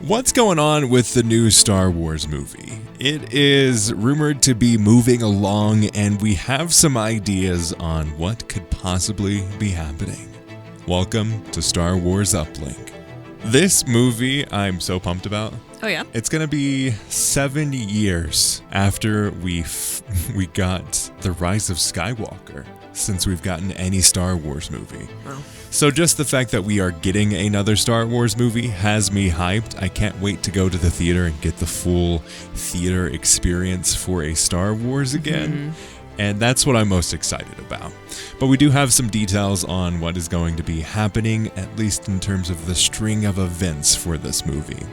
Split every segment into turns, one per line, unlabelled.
What's going on with the new Star Wars movie? It is rumored to be moving along, and we have some ideas on what could possibly be happening. Welcome to Star Wars Uplink. This movie I'm so pumped about.
Oh yeah?
It's going to be 7 years after we got The Rise of Skywalker since we've gotten any Star Wars movie.
Wow.
So just the fact that we are getting another Star Wars movie has me hyped. I can't wait to go to the theater and get the full theater experience for a Star Wars again. And that's what I'm most excited about. But we do have some details on what is going to be happening, at least in terms of the string of events for this movie.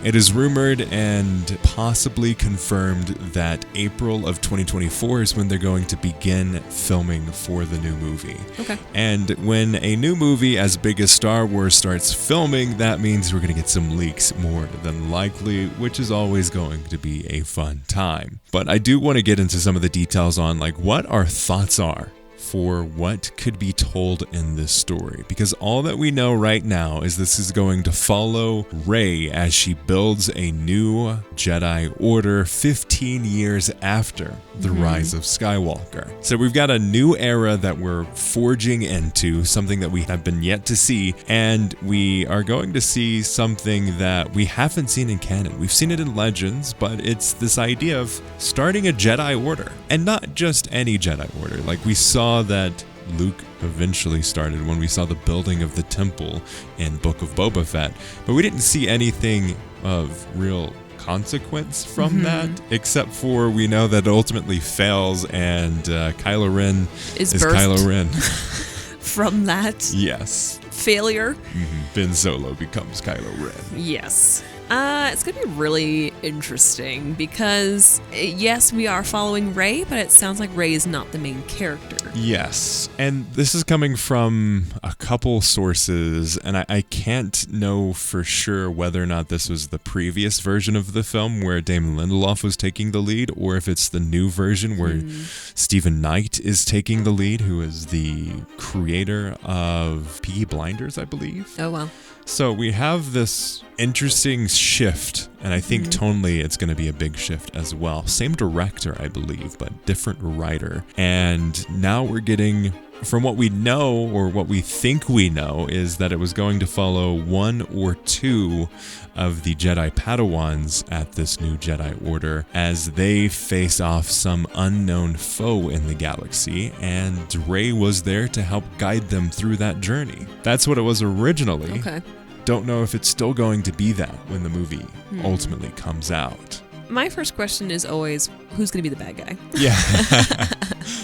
It is rumored and possibly confirmed that April of 2024 is when they're going to begin filming for the new movie.
Okay.
And when a new movie as big as Star Wars starts filming, that means we're going to get some leaks more than likely, which is always going to be a fun time. But I do want to get into some of the details on what our thoughts are for what could be told in this story, because all that we know right now is this is going to follow Rey as she builds a new Jedi Order 15 years after the Rise of Skywalker. So we've got a new era that we're forging into, something that we have been yet to see, and we are going to see something that we haven't seen in canon. We've seen it in Legends, but it's this idea of starting a Jedi Order, and not just any Jedi Order. Like we saw that Luke eventually started when we saw the building of the temple in Book of Boba Fett, but we didn't see anything of real consequence from that, except for we know that it ultimately fails, and Kylo Ren is Kylo Ren.
From that failure,
Ben Solo becomes Kylo Ren.
Yes. It's going to be really interesting because, yes, we are following Rey, but it sounds like Rey is not the main character.
Yes, and this is coming from a couple sources, and I can't know for sure whether or not this was the previous version of the film where Damon Lindelof was taking the lead, or if it's the new version where Stephen Knight is taking the lead, who is the creator of Peaky Blinders, I believe.
Oh, wow.
So we have this interesting shift, and I think tonally it's going to be a big shift as well. Same director, I believe, but different writer. And now we're getting, from what we know, or what we think we know, is that it was going to follow one or two of the Jedi Padawans at this new Jedi Order as they face off some unknown foe in the galaxy, and Rey was there to help guide them through that journey. That's what it was originally.
Okay.
Don't know if it's still going to be that when the movie ultimately comes out.
My first question is always, who's going to be the bad guy?
Yeah.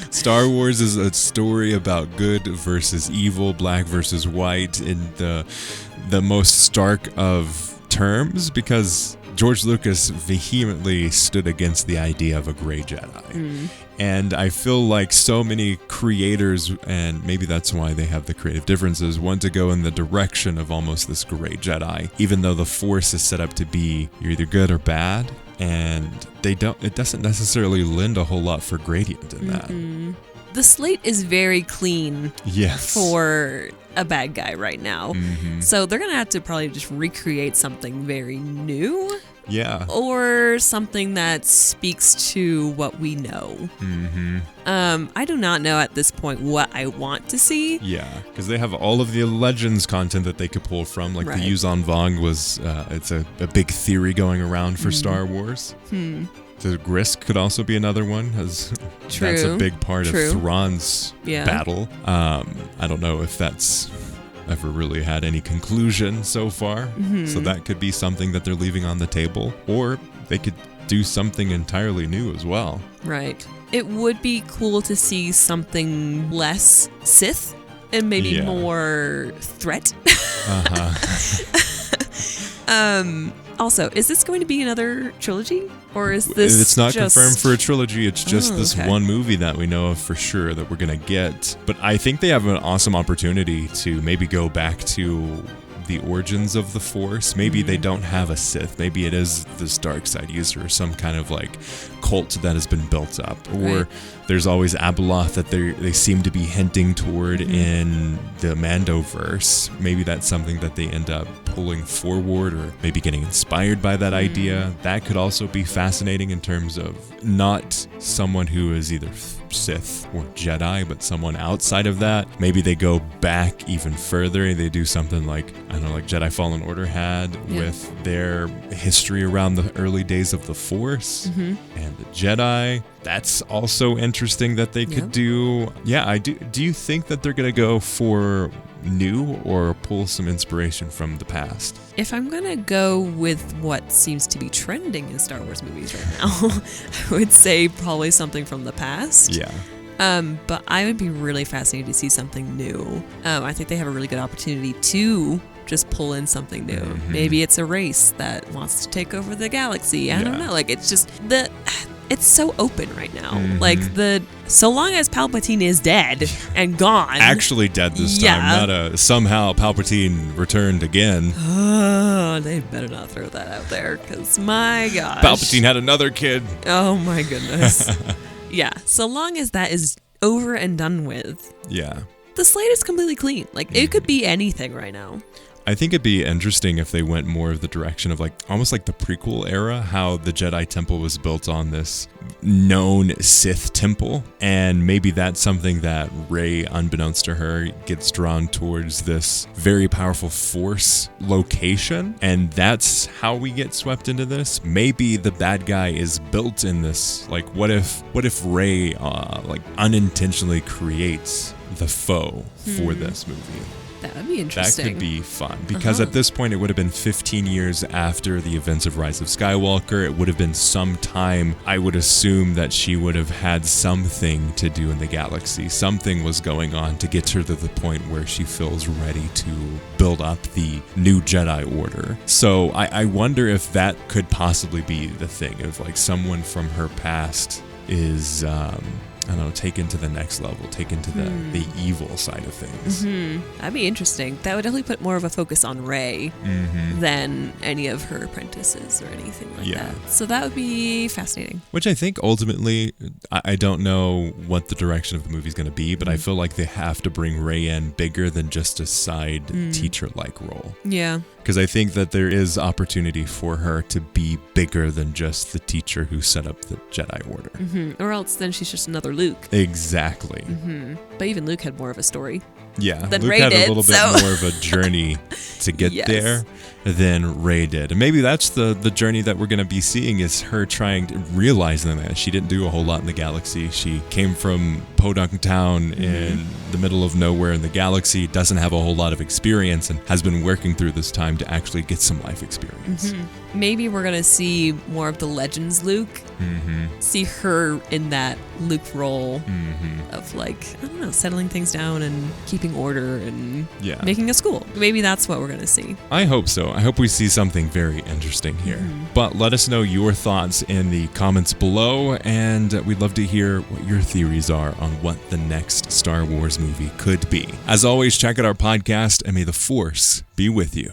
Star Wars is a story about good versus evil, black versus white, in the most stark of terms, because George Lucas vehemently stood against the idea of a gray Jedi. And I feel like so many creators, and maybe that's why they have the creative differences, want to go in the direction of almost this gray Jedi, even though the Force is set up to be you're either good or bad, and it doesn't necessarily lend a whole lot for gradient in that.
The slate is very clean for a bad guy right now. So they're going to have to probably just recreate something very new.
Yeah.
Or something that speaks to what we know. I do not know at this point what I want to see.
Yeah, because they have all of the Legends content that they could pull from. Like the Yuuzhan Vong was, it's a big theory going around for Star Wars. The Grisk could also be another one, as that's a big part of Thrawn's battle. I don't know if that's ever really had any conclusion so far. So that could be something that they're leaving on the table, or they could do something entirely new as well.
Right. It would be cool to see something less Sith and maybe more threat. Also, is this going to be another trilogy, or is this
It's not
just
confirmed for a trilogy. It's just this one movie that we know of for sure that we're going to get. But I think they have an awesome opportunity to maybe go back to the origins of the Force. Maybe they don't have a Sith. Maybe it is this dark side user or some kind of cult that has been built up. Or there's always Abeloth that they seem to be hinting toward in the Mandoverse. Maybe that's something that they end up pulling forward or maybe getting inspired by that idea. That could also be fascinating in terms of not someone who is either Sith or Jedi, but someone outside of that. Maybe they go back even further. They do something like, I don't know, like Jedi Fallen Order had with their history around the early days of the Force and the Jedi. That's also interesting that they could do. Yeah, I do. Do you think that they're going to go for new or pull some inspiration from the past?
If I'm going to go with what seems to be trending in Star Wars movies right now, I would say probably something from the past.
Yeah.
But I would be really fascinated to see something new. I think they have a really good opportunity to just pull in something new. Maybe it's a race that wants to take over the galaxy. I don't know. Like, it's just it's so open right now. Like, so long as Palpatine is dead and gone.
Actually dead this time, not somehow Palpatine returned again.
Oh, they better not throw that out there, because my gosh.
Palpatine had another kid.
Oh my goodness. Yeah, so long as that is over and done with.
Yeah.
The slate is completely clean. Like, it could be anything right now.
I think it'd be interesting if they went more of the direction of like almost like the prequel era, how the Jedi Temple was built on this known Sith Temple, and maybe that's something that Rey, unbeknownst to her, gets drawn towards this very powerful Force location, and that's how we get swept into this. Maybe the bad guy is built in this. Like, what if Rey like unintentionally creates the foe for this movie?
That would be interesting.
That could be fun, because at this point it would have been 15 years after the events of Rise of Skywalker. It would have been some time, I would assume, that she would have had something to do in the galaxy. Something was going on to get her to the point where she feels ready to build up the new Jedi Order. So I wonder if that could possibly be the thing, of like someone from her past is I don't know, taken to the next level, taken to the evil side of things.
That'd be interesting. That would definitely put more of a focus on Rey than any of her apprentices or anything like that. So that would be fascinating.
Which I think ultimately, I don't know what the direction of the movie is going to be, but I feel like they have to bring Rey in bigger than just a side teacher-like role.
Yeah.
Because I think that there is opportunity for her to be bigger than just the teacher who set up the Jedi Order.
Or else then she's just another Luke.
Exactly.
But even Luke had more of a story.
Yeah,
than
Luke
Rey
had
did,
a little bit more of a journey to get there than Rey did. And maybe that's the journey that we're going to be seeing, is her realizing that she didn't do a whole lot in the galaxy. She came from Podunk Town in the middle of nowhere in the galaxy, doesn't have a whole lot of experience, and has been working through this time to actually get some life experience.
Maybe we're going to see more of the Legends Luke. See her in that Luke role of, like, I don't know, settling things down and keeping order and making a school. Maybe that's what we're going to see.
I hope so. I hope we see something very interesting here. But let us know your thoughts in the comments below, and we'd love to hear what your theories are on what the next Star Wars movie could be. As always, check out our podcast, and may the Force be with you.